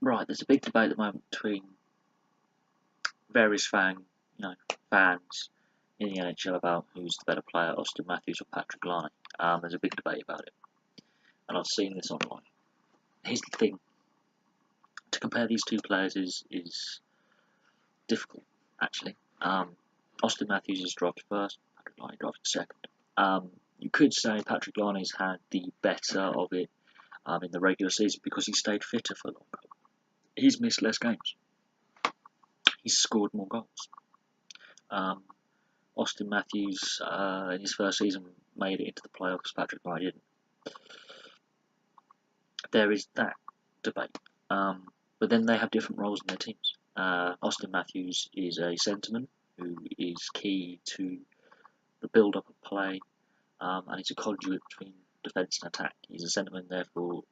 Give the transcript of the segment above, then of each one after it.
Right, there's a big debate at the moment between various fans in the NHL about who's the better player, Auston Matthews or Patrik Laine. There's a big debate about it, and I've seen this online. Here's the thing: to compare these two players is difficult, actually. Auston Matthews is drafted first, Patrik Laine drafted second. You could say Patrik Laine's had the better of it in the regular season because he stayed fitter for longer. He's missed less games. He's scored more goals. Auston Matthews, in his first season, made it into the playoffs. Patrik Laine didn't. There is that debate. But then they have different roles in their teams. Auston Matthews is a centreman who is key to the build-up of play, and he's a conduit between defence and attack. He's a centreman, therefore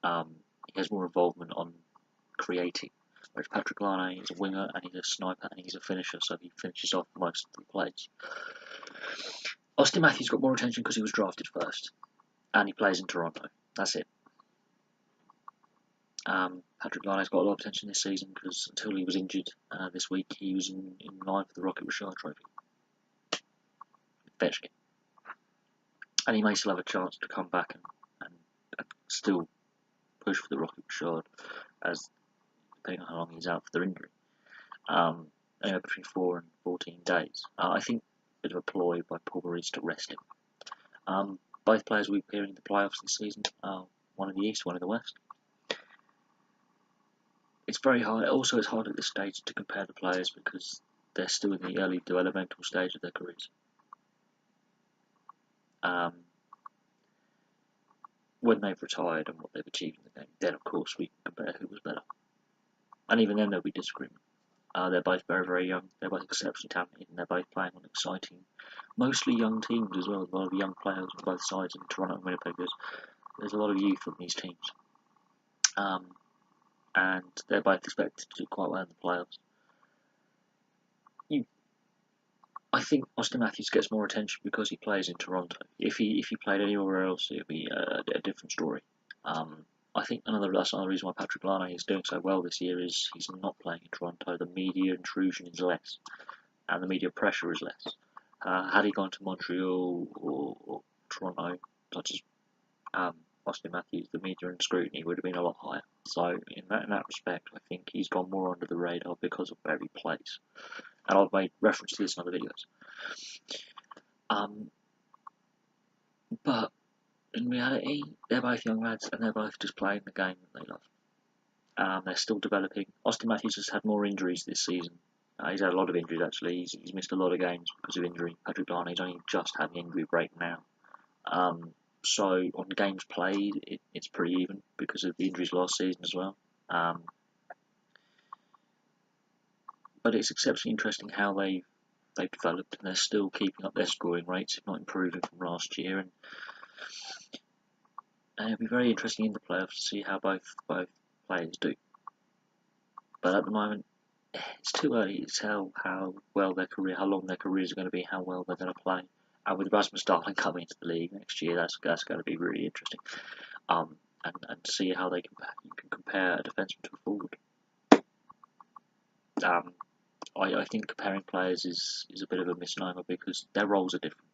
he has more involvement on creating. Whereas Patrik Laine is a winger and he's a sniper and he's a finisher, so he finishes off most of the plays. Auston Matthews got more attention because he was drafted first, and he plays in Toronto. That's it. Patrik Laine's got a lot of attention this season because until he was injured this week, he was in line for the Rocket Richard Trophy. Eventually. And he may still have a chance to come back and still push for the Rocket Richard, as depending on how long he's out for their injury. Anywhere between 4 and 14 days. I think a bit of a ploy by Paul Maurice to rest him. Both players will be appearing in the playoffs this season, one in the East, one in the West. It's very hard. Also, it's hard at this stage to compare the players because they're still in the early developmental stage of their careers. When they've retired and what they've achieved in the game, then of course we can compare who was better. And even then there'll be disagreement. They're both very, very young. They're both exceptionally talented, and they're both playing on exciting, mostly young teams as well. A lot of young players on both sides in Toronto and Winnipeg. There's a lot of youth on these teams. And they're both expected to do quite well in the playoffs. I think Auston Matthews gets more attention because he plays in Toronto. If he played anywhere else, it would be a different story. I think that's another reason why Patrik Laine is doing so well this year is he's not playing in Toronto. The media intrusion is less, and the media pressure is less. Had he gone to Montreal or Toronto, such as Auston Matthews, the media and scrutiny would have been a lot higher. So in that respect, I think he's gone more under the radar because of where he plays. And I've made reference to this in other videos. But in reality, they're both young lads and they're both just playing the game that they love. They're still developing. Auston Matthews has had more injuries this season. He's had a lot of injuries actually. He's missed a lot of games because of injury. Patrik Laine's only just had an injury break now. So on games played, it's pretty even because of the injuries last season as well. But it's exceptionally interesting how they've developed, and they're still keeping up their scoring rates, if not improving from last year. And it'll be very interesting in the playoffs to see how both players do. But at the moment, it's too early to tell how long their careers are going to be, how well they're going to play. And with Rasmus Dahlin coming into the league next year, that's going to be really interesting. And to see how you can compare a defenseman to a forward. I think comparing players is a bit of a misnomer because their roles are different.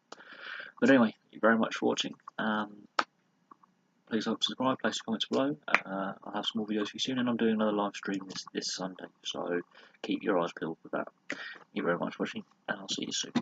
But anyway, thank you very much for watching. Please like, subscribe, place your comments below. I'll have some more videos for you soon, and I'm doing another live stream this Sunday, so keep your eyes peeled for that. Thank you very much for watching, and I'll see you soon.